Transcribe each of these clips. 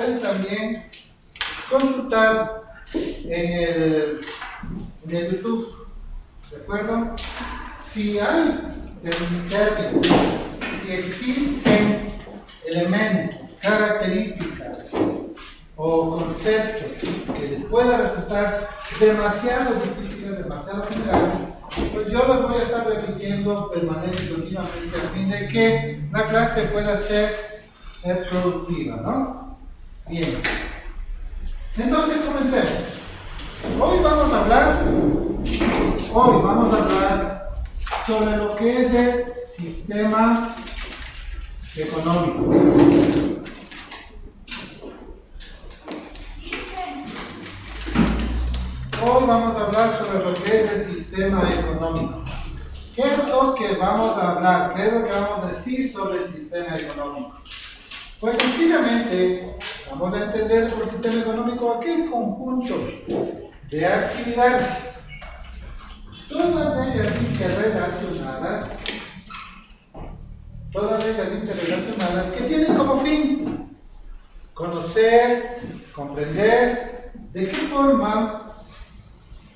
pueden también consultar en el YouTube, ¿de acuerdo? Si hay términos, si existen elementos, características o conceptos que les pueda resultar demasiado difíciles, demasiado generales, pues yo los voy a estar repitiendo permanente y continuamente a fin de que la clase pueda ser productiva, ¿no? Bien. Entonces comencemos. Hoy vamos a hablar sobre lo que es el sistema económico. Hoy vamos a hablar sobre lo que es el sistema económico. ¿Qué es lo que vamos a hablar? ¿Qué es lo que vamos a decir sobre el sistema económico? Pues sencillamente vamos a entender por sistema económico aquel conjunto de actividades, todas ellas interrelacionadas, que tienen como fin conocer, comprender de qué forma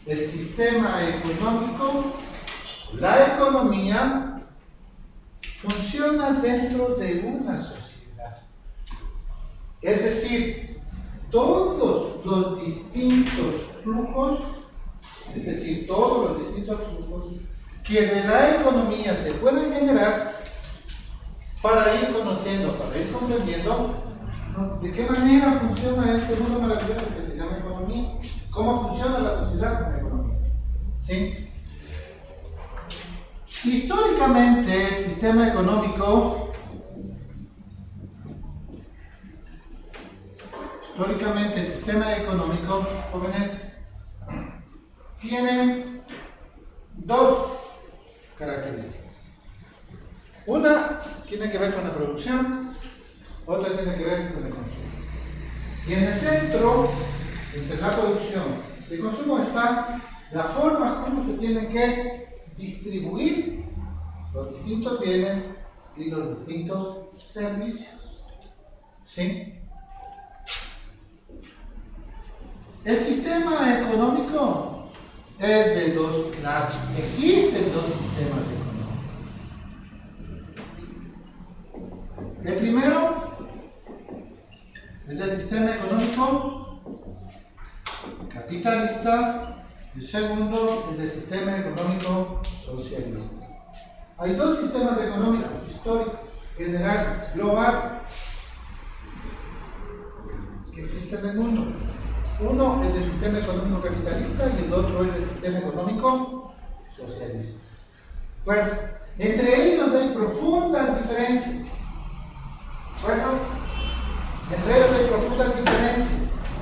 el sistema económico, la economía, funciona dentro de una sociedad. Es decir, todos los distintos flujos, que de la economía se pueden generar para ir conociendo, para ir comprendiendo, ¿no?, de qué manera funciona este mundo maravilloso que se llama economía, cómo funciona la sociedad con la economía. ¿Sí? Históricamente, el sistema económico jóvenes, tiene dos características. Una tiene que ver con la producción, otra tiene que ver con el consumo. Y en el centro, entre la producción y el consumo, está la forma como se tienen que distribuir los distintos bienes y los distintos servicios. ¿Sí? El sistema económico es de dos clases. Existen dos sistemas económicos. El primero es el sistema económico capitalista. El segundo es el sistema económico socialista. Hay dos sistemas económicos históricos, generales, globales, que existen en el mundo. Uno es el sistema económico capitalista y el otro es el sistema económico socialista. Bueno, entre ellos hay profundas diferencias.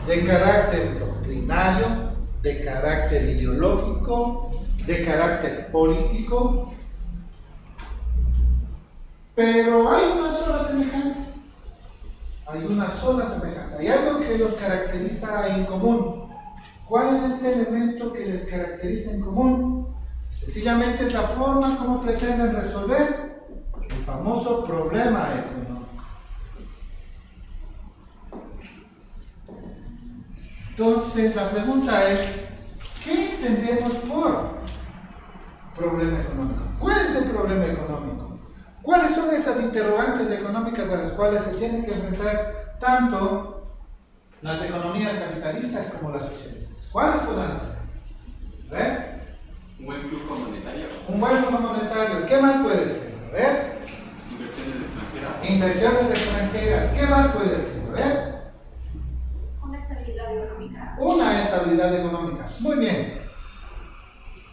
De carácter doctrinario, de carácter ideológico, de carácter político. Pero hay una sola semejanza. Hay algo que los caracteriza en común. ¿Cuál es este elemento que les caracteriza en común? Sencillamente es la forma como pretenden resolver el famoso problema económico. Entonces, la pregunta es, ¿qué entendemos por problema económico? ¿Cuál es el problema económico? ¿Cuáles son esas interrogantes económicas a las cuales se tienen que enfrentar tanto las economías capitalistas como las socialistas? ¿Cuáles podrán ser? A ver. Un buen flujo monetario. Un buen flujo monetario. ¿Qué más puede ser? A ver. Inversiones extranjeras. ¿Qué más puede ser? A ver. Una estabilidad económica. Una estabilidad económica. Muy bien.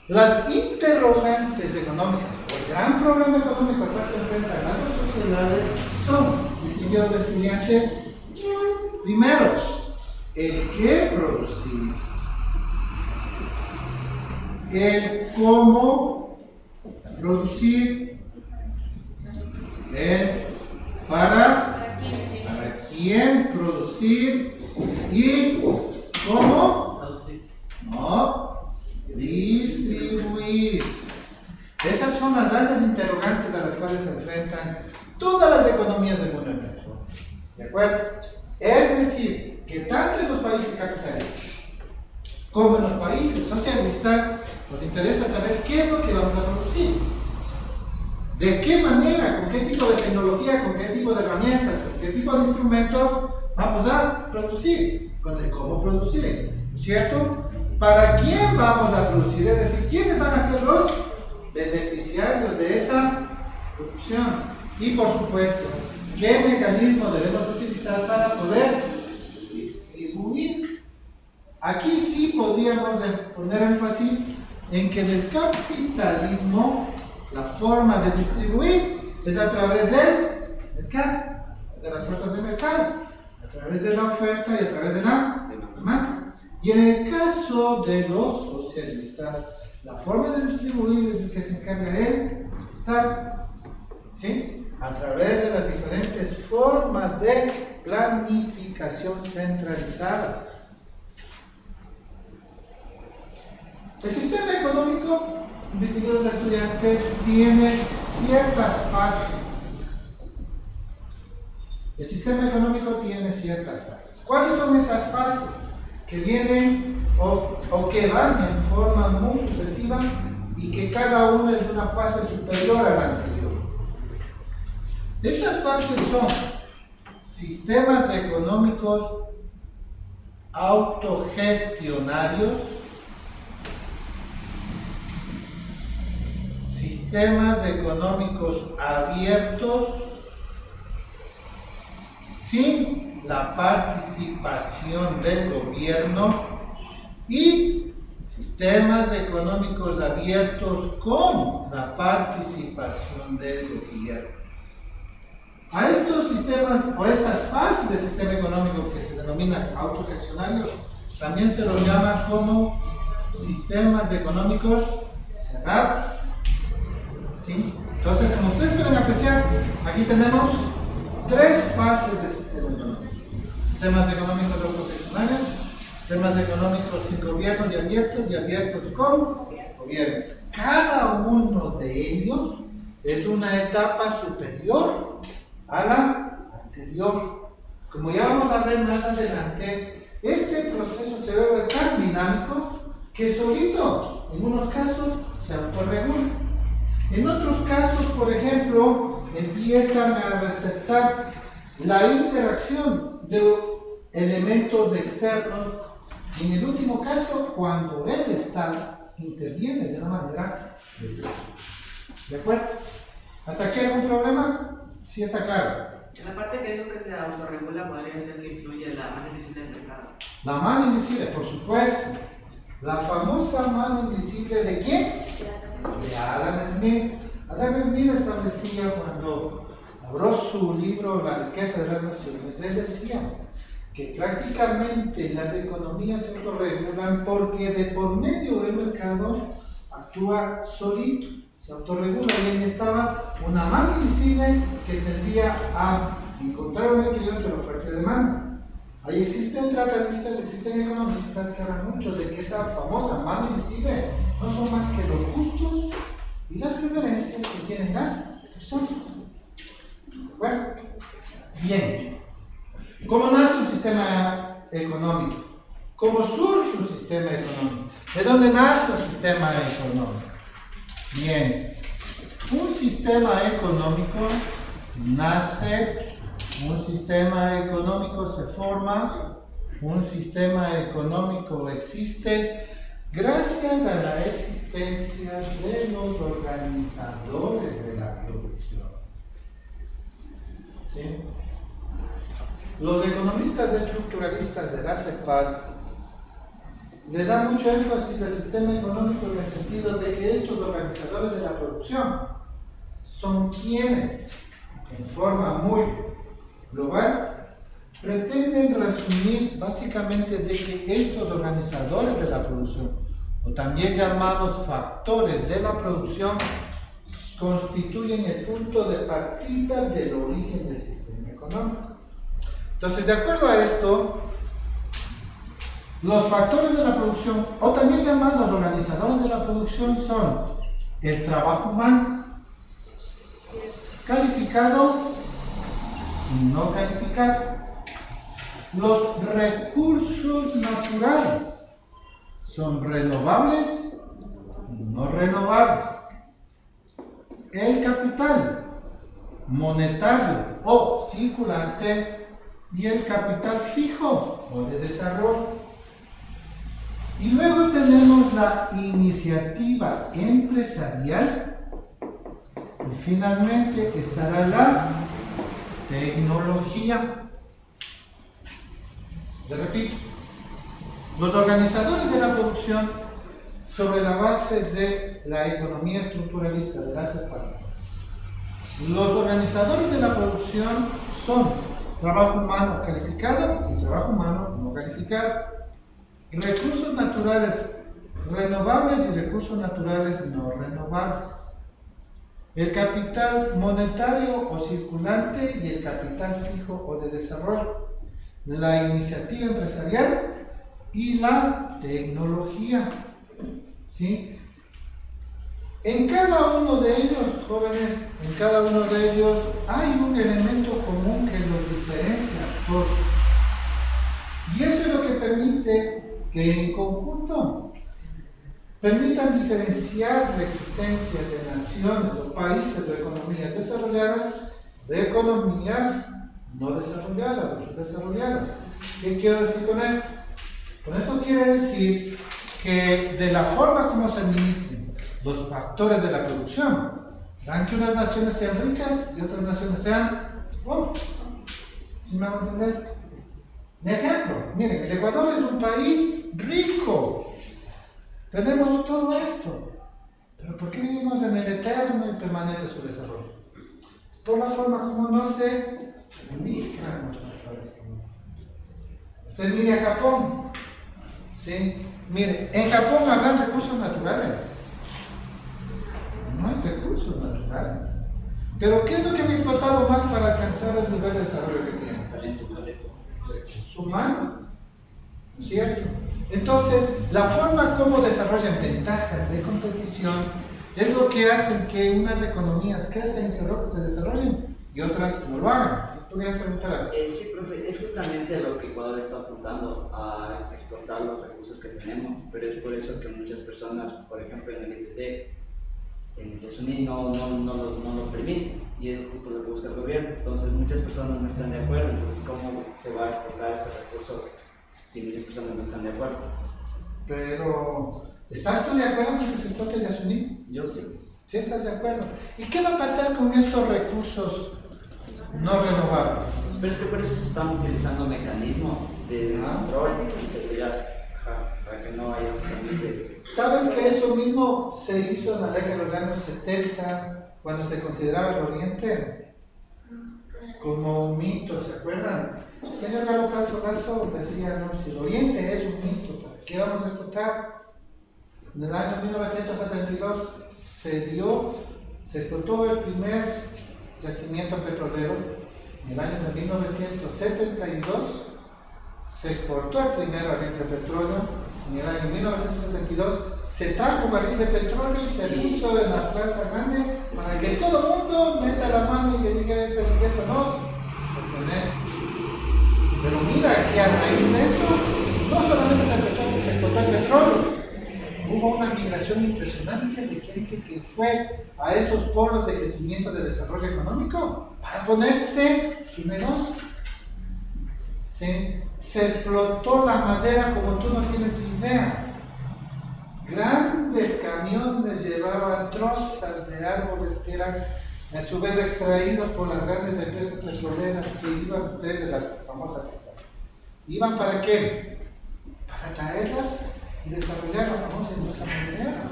Las interrogantes económicas, o el gran problema económico al cual se enfrentan las dos sociedades son, distinguidos estudiantes, primero, el qué producir, el cómo producir, el para quién producir y cómo distribuir. Esas son las grandes interrogantes a las cuales se enfrentan todas las economías del mundo entero. ¿De acuerdo? Es Es decir, que tanto en los países capitalistas como en los países socialistas nos interesa saber qué es lo que vamos a producir. ¿De qué manera, con qué tipo de tecnología, con qué tipo de herramientas, con qué tipo de instrumentos vamos a producir? Con el cómo producir, ¿cierto? ¿Para quién vamos a producir? Es decir, ¿quiénes van a ser los beneficiarios de esa producción? Y por supuesto, ¿qué mecanismo debemos utilizar para poder distribuir? Aquí sí podríamos poner énfasis en que en el capitalismo la forma de distribuir es a través del mercado, de las fuerzas de mercado, a través de la oferta y a través de la demanda. Y en el caso de los socialistas, la forma de distribuir es el que se encarga el Estado, ¿sí? A través de las diferentes formas de planificación centralizada. El sistema económico, distinguidos estudiantes, tiene ciertas fases. El sistema económico tiene ciertas fases. ¿Cuáles son esas fases? Que vienen o que van en forma muy sucesiva y que cada una es una fase superior a la anterior. Estas fases son sistemas económicos autogestionarios, sistemas económicos abiertos, sin la participación del gobierno, y sistemas económicos abiertos con la participación del gobierno. A estos sistemas o estas fases del sistema económico que se denominan autogestionarios también se los llama como sistemas económicos cerrados. ¿Sí? Entonces, como ustedes pueden apreciar, aquí tenemos tres fases del sistema económico: sistemas económicos autogestionarios, sistemas económicos sin gobierno y abiertos con gobierno. Cada uno de ellos es una etapa superior a la anterior. Como ya vamos a ver más adelante, este proceso se vuelve tan dinámico que solito, en unos casos, se autorregula. En otros casos, por ejemplo, empiezan a receptar la interacción de elementos externos. Y en el último caso, cuando el Estado interviene de una manera decisiva. ¿De acuerdo? ¿Hasta aquí algún problema? Sí, está claro. En la parte que dijo que se autorregula, podría ser que influye la mano invisible del mercado. La mano invisible, por supuesto. La famosa mano invisible ¿de quién? De Adam Smith. Adam Smith establecía cuando abrió su libro La riqueza de las naciones, él decía que prácticamente las economías se autorregulan porque de por medio del mercado actúa solito, se autorregula, y ahí estaba una mano invisible que tendía a encontrar un equilibrio entre la oferta y la demanda. Ahí existen tratadistas, existen economistas que hablan mucho de que esa famosa mano invisible no son más que los gustos y las preferencias que tienen las personas. ¿De acuerdo? Bien. ¿Cómo nace un sistema económico? ¿Cómo surge un sistema económico? ¿De dónde nace un sistema económico? Bien. Un sistema económico nace, un sistema económico se forma, un sistema económico existe gracias a la existencia de los organizadores de la producción. ¿Sí? Los economistas estructuralistas de la CEPAL le dan mucho énfasis al sistema económico en el sentido de que estos organizadores de la producción son quienes, en forma muy global, pretenden resumir básicamente de que estos organizadores de la producción, o también llamados factores de la producción, constituyen el punto de partida del origen del sistema económico. Entonces, de acuerdo a esto, los factores de la producción, o también llamados organizadores de la producción, son el trabajo humano, calificado y no calificado, los recursos naturales son renovables, no renovables. El capital monetario o circulante y el capital fijo o de desarrollo. Y luego tenemos la iniciativa empresarial y finalmente estará la tecnología. Le repito, los organizadores de la producción sobre la base de la economía estructuralista de la CEPAL. Los organizadores de la producción son trabajo humano calificado y trabajo humano no calificado, recursos naturales renovables y recursos naturales no renovables, el capital monetario o circulante y el capital fijo o de desarrollo, la iniciativa empresarial y la tecnología. ¿Sí? En cada uno de ellos, jóvenes, en cada uno de ellos hay un elemento común que los diferencia. Y eso es lo que permite que en conjunto permitan diferenciar la existencia de naciones o países o economías desarrolladas de economías no desarrolladas o subdesarrolladas. ¿Qué quiero decir con esto? Con esto quiere decir que de la forma como se administren los factores de la producción, harán que unas naciones sean ricas y otras naciones sean pobres. ¿Sí me van a entender? De ejemplo, miren, el Ecuador es un país rico. Tenemos todo esto. Pero ¿por qué vivimos en el eterno y permanente subdesarrollo? Es por la forma como no se administran los factores. Usted mire a Japón. ¿Sí? Mire, en Japón habrán recursos naturales. No hay recursos naturales. Pero ¿qué es lo que han explotado más para alcanzar el nivel de desarrollo que tienen? Recursos humanos. ¿No es cierto? Entonces, la forma como desarrollan ventajas de competición es lo que hace que unas economías crezcan y se desarrollen y otras no lo hagan. ¿Tú quieres preguntar algo? Sí, profe, es justamente lo que Ecuador está apuntando a explotar los recursos que tenemos, pero es por eso que muchas personas, por ejemplo en el ITT, en el TESUNI no lo permiten, y es justo lo que busca el gobierno. Entonces muchas personas no están de acuerdo. Entonces, ¿cómo se va a exportar esos recursos si muchas personas no están de acuerdo? Pero, ¿estás tú de acuerdo con que se explote el TESUNI? Yo sí. ¿Sí estás de acuerdo? ¿Y qué va a pasar con estos recursos no renovables? Pero es que por eso se están utilizando mecanismos de control y seguridad, para que no haya justamente... ¿Sabes que eso mismo se hizo en la década de los años 70, cuando se consideraba el Oriente como un mito? ¿Se acuerdan? El señor Galo Plazo Lazo decía, no, si el Oriente es un mito, ¿para qué vamos a explotar? En el año 1972 se explotó el primer yacimiento petrolero. En el año de 1972 se exportó el primer barril de petróleo. En el año 1972 se trajo barril de petróleo y se puso en la plaza grande para que todo el mundo meta la mano y le diga esa riqueza nos pertenece. Pero mira que a raíz de eso no solamente se explotó el petróleo, hubo una migración impresionante de gente que fue a esos polos de crecimiento de desarrollo económico para ponerse su negocio. Se explotó la madera como tú no tienes idea. Grandes camiones llevaban trozas de árboles que eran a su vez extraídos por las grandes empresas petroleras que iban desde la famosa TESA. ¿Iban para qué? Para traerlas y desarrollar la famosa industria minera.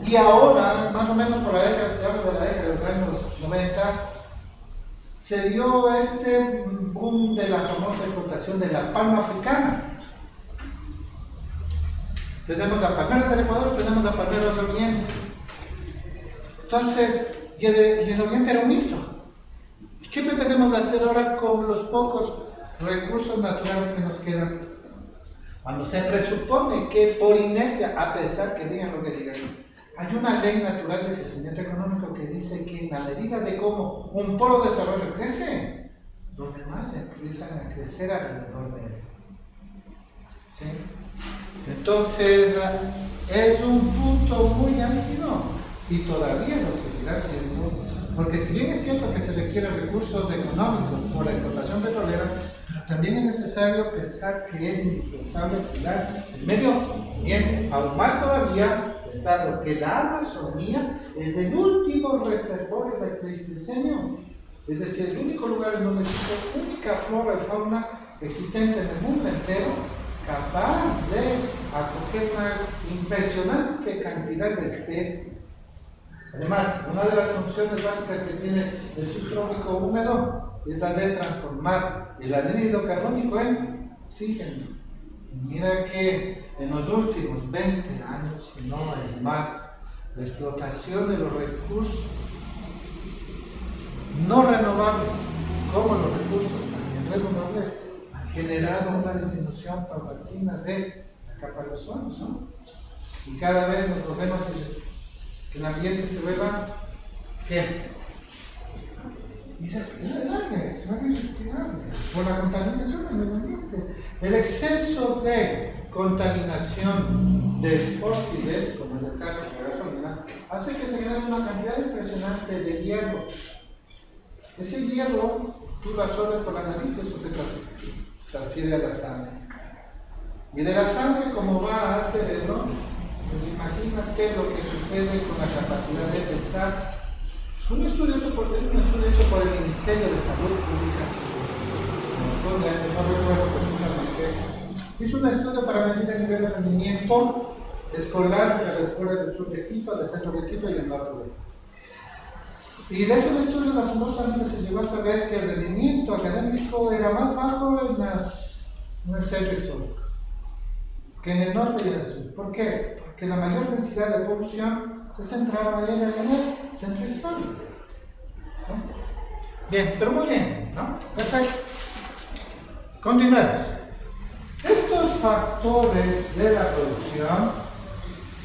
Y ahora, más o menos por la década, te hablo de la década de los años 90, se dio este boom de la famosa explotación de la palma africana. Tenemos las palmeras del Ecuador, tenemos las palmeras del Oriente. Entonces, y el Oriente era un mito. ¿Qué pretendemos hacer ahora con los pocos recursos naturales que nos quedan? Cuando se presupone que por inercia, a pesar que digan lo que digan, hay una ley natural de crecimiento económico que dice que en la medida de cómo un polo de desarrollo crece, los demás empiezan a crecer alrededor de él. ¿Sí? Entonces, es un punto muy álgido y todavía lo seguirá siendo, porque si bien es cierto que se requieren recursos económicos por la explotación petrolera, pero también es necesario pensar que es indispensable cuidar el medio ambiente, aún más todavía pensando que la Amazonía es el último reservorio del Pleistoceno, es decir, el único lugar en donde existe única flora y fauna existente en el mundo entero, capaz de acoger una impresionante cantidad de especies. Además, una de las funciones básicas que tiene el subtrópico húmedo es la de transformar el anhídrido carbónico en oxígeno. Y mira que en los últimos 20 años, si no es más, la explotación de los recursos no renovables, como los recursos también renovables, han generado una disminución paulatina de la capa de ozono, ¿no? Y cada vez nos volvemos que el ambiente se vuelva, ¿qué? Irrespirable, se vuelve irrespirable por la contaminación del medio ambiente. El exceso de contaminación de fósiles, como es el caso de la gasolina, hace que se genere una cantidad impresionante de hierro. Ese hierro, tú lo absorbes por la nariz y eso se transfiere a la sangre. Y de la sangre, como va al cerebro, pues imagínate lo que sucede con la capacidad de pensar. Un estudio hecho por el Ministerio de Salud Pública, no recuerdo precisamente, hizo un estudio para medir el nivel de rendimiento escolar de las escuelas del sur de Quito, del centro de Quito y el norte de Quito. Y de esos estudios asombrosamente se llegó a saber que el rendimiento académico era más bajo en el centro histórico que en el norte y en el sur. ¿Por qué? Porque la mayor densidad de población se centraba en el centro histórico, ¿no? Bien, pero muy bien, ¿no? Perfecto. Continuemos. Estos factores de la producción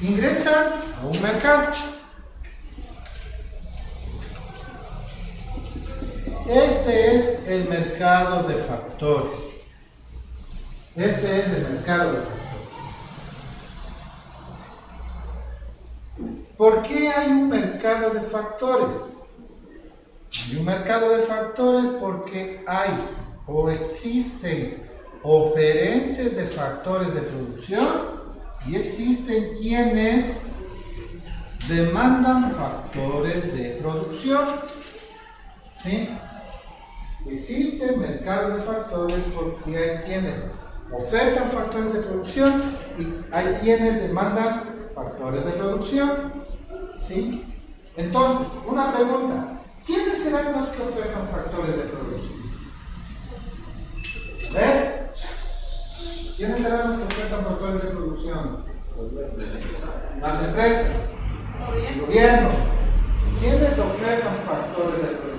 ingresan a un mercado. Este es el mercado de factores. Este es el mercado de factores. ¿Por qué hay un mercado de factores? Hay un mercado de factores porque hay o existen oferentes de factores de producción y existen quienes demandan factores de producción. ¿Sí? Existe mercado de factores porque hay quienes ofertan factores de producción y hay quienes demandan factores de producción. ¿Sí? Entonces, una pregunta: ¿quiénes serán los que ofertan factores de producción? A ver, ¿quiénes serán los que ofertan factores de producción? Las empresas, el gobierno. ¿Quiénes ofertan factores de producción?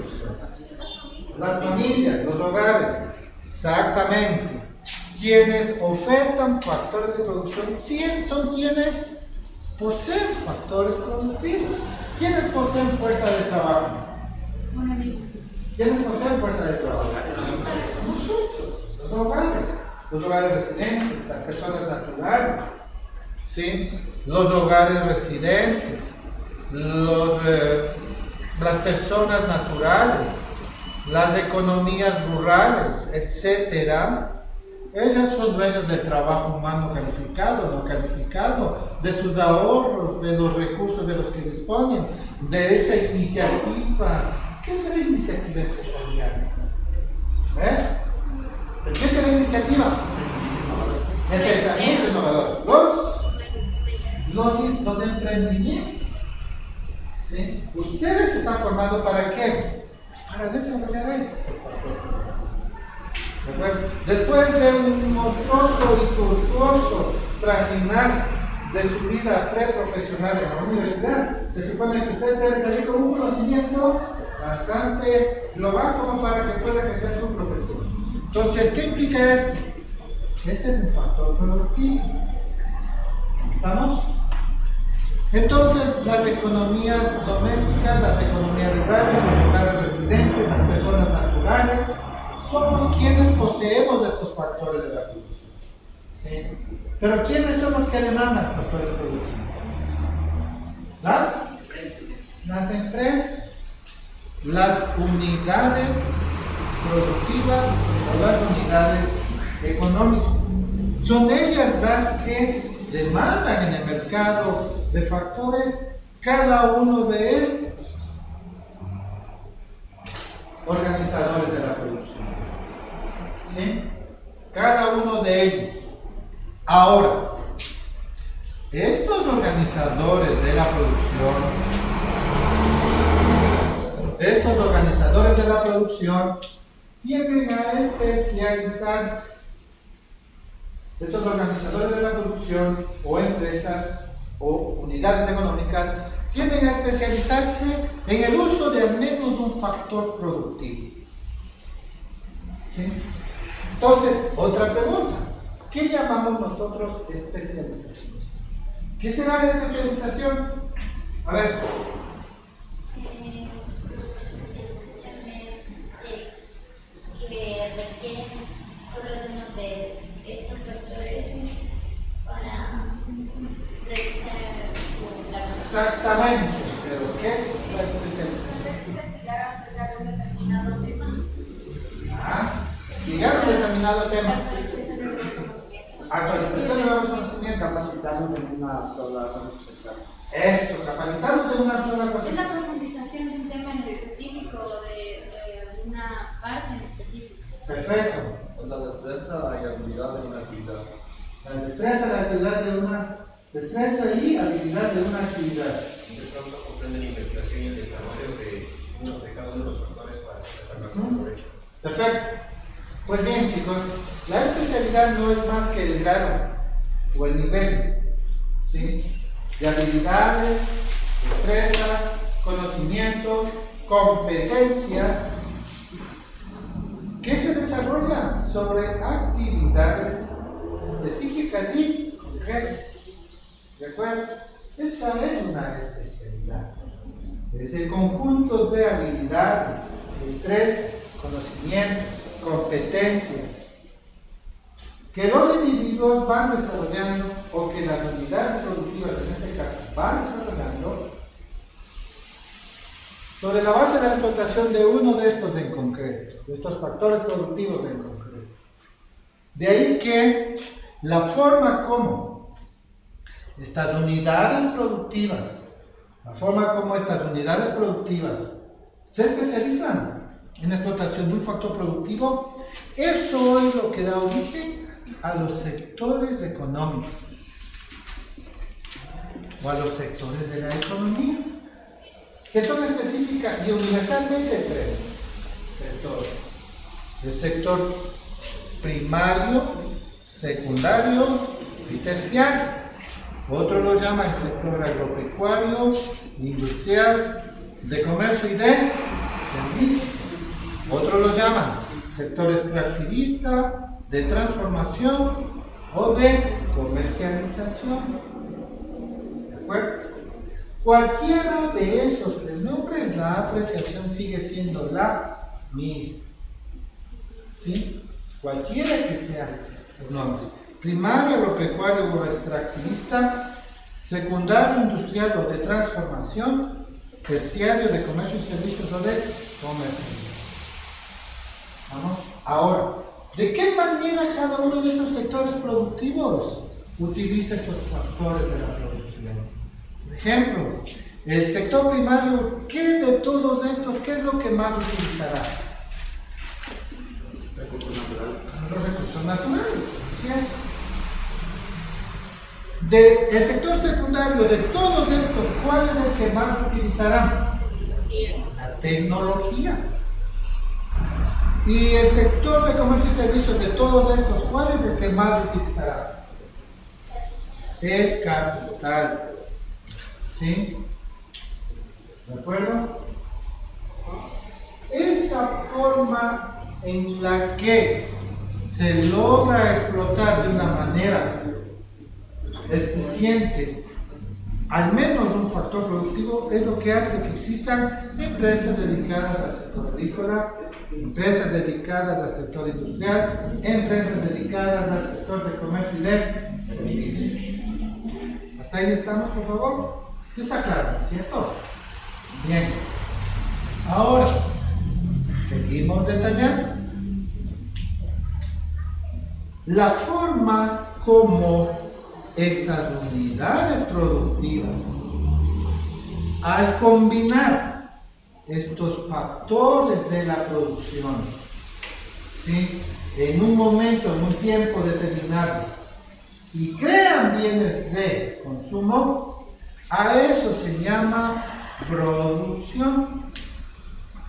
Las familias, los hogares. Exactamente. Quienes ofertan factores de producción son quienes poseen factores productivos. ¿Quiénes poseen fuerza de trabajo? ¿Quiénes poseen fuerza de trabajo? Nosotros, los hogares residentes, las personas naturales, ¿sí? Los hogares residentes, las personas naturales, las economías rurales, etcétera. Ellas son dueños del trabajo humano calificado, no calificado, de sus ahorros, de los recursos de los que disponen, de esa iniciativa. ¿Qué será iniciativa empresarial? ¿Qué será iniciativa? El pensamiento innovador. Los emprendimientos. ¿Sí? Ustedes se están formando ¿para qué? Para desarrollar este factor. ¿De acuerdo? Después de un monstruoso y tortuoso trajinar de su vida preprofesional en la universidad, se supone que usted debe salir con un conocimiento bastante global como para que pueda ejercer su profesión. Entonces, ¿qué implica esto? Ese es un factor productivo. ¿Estamos? Entonces, las economías domésticas, las economías rurales, los lugares residentes, las personas naturales, somos quienes poseemos estos factores de la producción. ¿Sí? Pero ¿quiénes son los que demandan factores productivos? Las empresas, las unidades productivas o las unidades económicas. Son ellas las que demandan en el mercado de factores cada uno de estos organizadores de la producción. ¿Sí? Cada uno de ellos. Ahora, estos organizadores de la producción, tienden a especializarse. Estos organizadores de la producción o empresas o unidades económicas tienden a especializarse en el uso de al menos un factor productivo. ¿Sí? Entonces, otra pregunta. ¿Qué llamamos nosotros especialización? ¿Qué será la especialización? A ver. Especialización es que requieren solo de uno de estos factores para realizar su labor. Exactamente, pero ¿qué es la especialización? Es investigar acerca de un determinado tema. Investigar un determinado tema. Actualización de los conocimientos. Actualización de los conocimientos. Capacitarnos en una sola cosa especializada. Eso, capacitarnos en una sola cosa. Es la profundización de un tema en específico o de alguna parte en específico. Perfecto. La destreza y habilidad de una actividad. La destreza, la actividad de una destreza y habilidad de una actividad. De pronto comprende la investigación y el desarrollo de cada uno de los factores para sacar máximo provecho. Perfecto. Pues bien, chicos, la especialidad no es más que el grado o el nivel, ¿sí?, de habilidades, destrezas, conocimientos, competencias que se desarrollan sobre actividades específicas y concretas. ¿De acuerdo? Esa es una especialidad. Es el conjunto de habilidades, destrezas, conocimientos, competencias que los individuos van desarrollando o que las unidades productivas en este caso van desarrollando sobre la base de la explotación de uno de estos en concreto, de estos factores productivos en concreto. De ahí que la forma como estas unidades productivas, se especializan en la explotación de un factor productivo, eso es lo que da origen a los sectores económicos o a los sectores de la economía, que son específicas y universalmente tres sectores: el sector primario, secundario y terciario. Otros lo llaman sector agropecuario, industrial, de comercio y de servicios. Otros lo llaman sector extractivista, de transformación o de comercialización. ¿De acuerdo? Cualquiera de esos tres nombres, la apreciación sigue siendo la misma. ¿Sí? Cualquiera que sean los nombres: primario, agropecuario o extractivista, secundario, industrial o de transformación, terciario, de comercio y servicios o de comercialización. ¿Vamos? Ahora, ¿de qué manera cada uno de estos sectores productivos utiliza estos factores de la producción? Por ejemplo, el sector primario, ¿qué de todos estos, qué es lo que más utilizará? Recursos naturales. Los recursos naturales, ¿cierto? El sector secundario, de todos estos, ¿cuál es el que más utilizará? La tecnología. Y el sector de comercio y servicios, de todos estos, ¿cuál es el que más utilizará? El capital. ¿Sí? ¿De acuerdo? Esa forma en la que se logra explotar de una manera eficiente al menos un factor productivo es lo que hace que existan empresas dedicadas al sector agrícola, empresas dedicadas al sector industrial, empresas dedicadas al sector de comercio y de servicios. ¿Hasta ahí estamos, por favor? ¿Sí está claro, cierto? Bien. Ahora, seguimos detallando. La forma como estas unidades productivas, al combinar estos factores de la producción, ¿sí?, en un momento, en un tiempo determinado, y crean bienes de consumo, a eso se llama producción.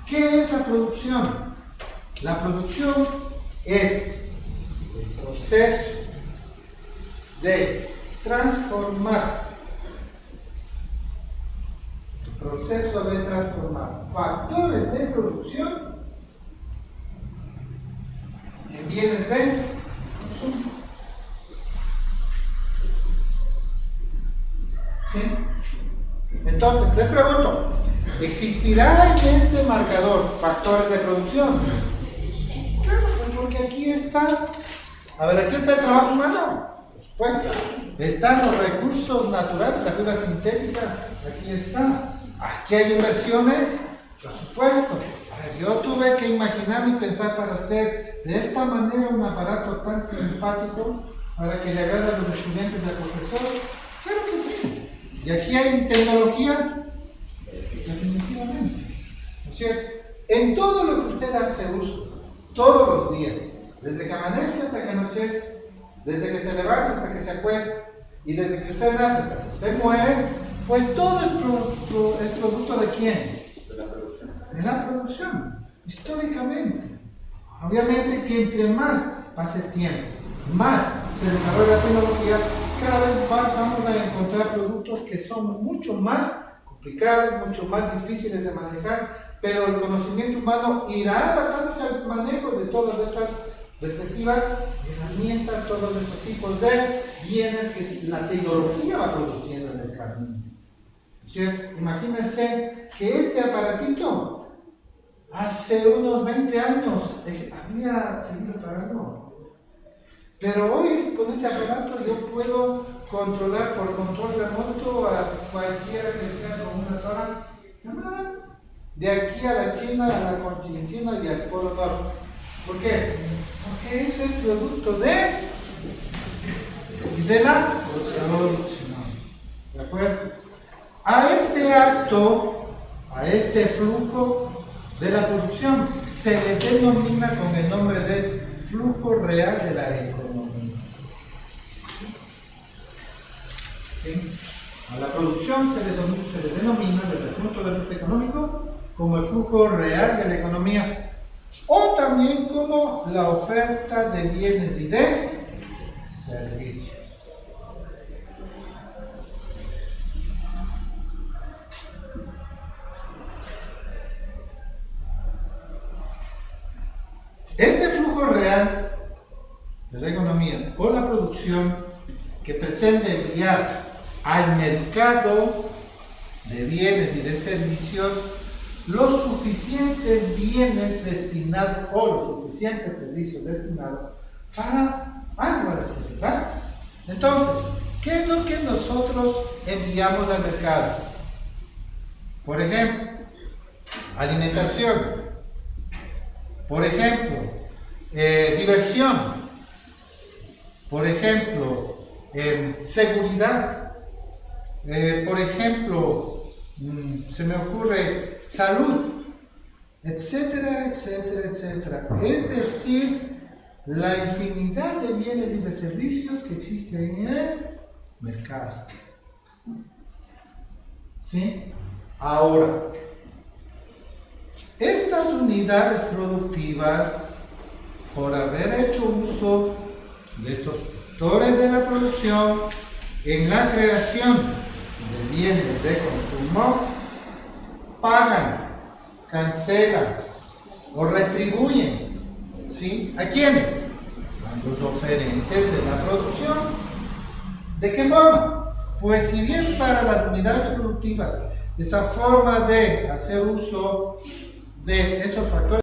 ¿Qué es la producción? La producción es el proceso de transformar factores de producción en bienes de consumo. ¿Sí? Entonces, les pregunto, ¿existirá en este marcador factores de producción? Claro, pues porque aquí está. A ver, aquí está el trabajo humano. Pues están los recursos naturales, la fibra sintética, aquí está. Aquí hay inversiones, por supuesto. Yo tuve que imaginar y pensar para hacer de esta manera un aparato tan simpático para que le agrade a los estudiantes y al profesor. Claro que sí. Y aquí hay tecnología, definitivamente. ¿No es cierto? En todo lo que usted hace uso, todos los días, desde que amanece hasta que anochece, desde que se levanta hasta que se acuesta, y desde que usted nace hasta que usted muere, pues todo es producto ¿de quién? De la producción. De la producción, históricamente. Obviamente que entre más pase tiempo, más se desarrolla la tecnología, cada vez más vamos a encontrar productos que son mucho más complicados, mucho más difíciles de manejar, pero el conocimiento humano irá adaptándose al manejo de todas esas respectivas herramientas, todos esos tipos de bienes que la tecnología va produciendo en el camino. ¿Cierto? Imagínense que este aparatito hace unos 20 años había seguido parando. Pero hoy con este aparato yo puedo controlar por control remoto a cualquiera que sea con una sola llamada. De aquí a la China, a la Conchinchina y al Polo Norte. ¿Por qué? Porque eso es producto de la producción. ¿De acuerdo? A este acto, a este flujo de la producción, se le denomina con el nombre de flujo real de la economía. ¿Sí? A la producción se le denomina desde el punto de vista económico como el flujo real de la economía, o también como la oferta de bienes y de servicios. Este flujo real de la economía o la producción que pretende enviar al mercado de bienes y de servicios los suficientes bienes destinados o los suficientes servicios destinados para algo a la sociedad. Entonces, ¿qué es lo que nosotros enviamos al mercado? Por ejemplo, alimentación. Por ejemplo, diversión. Por ejemplo, seguridad. Por ejemplo, se me ocurre salud, etcétera, etcétera, etcétera. Es decir, la infinidad de bienes y de servicios que existen en el mercado. ¿Sí? Ahora, estas unidades productivas, por haber hecho uso de estos factores de la producción en la creación de bienes de consumo, pagan, cancelan o retribuyen, ¿sí? ¿A quiénes? A los oferentes de la producción. ¿De qué forma? Pues si bien para las unidades productivas esa forma de hacer uso de esos factores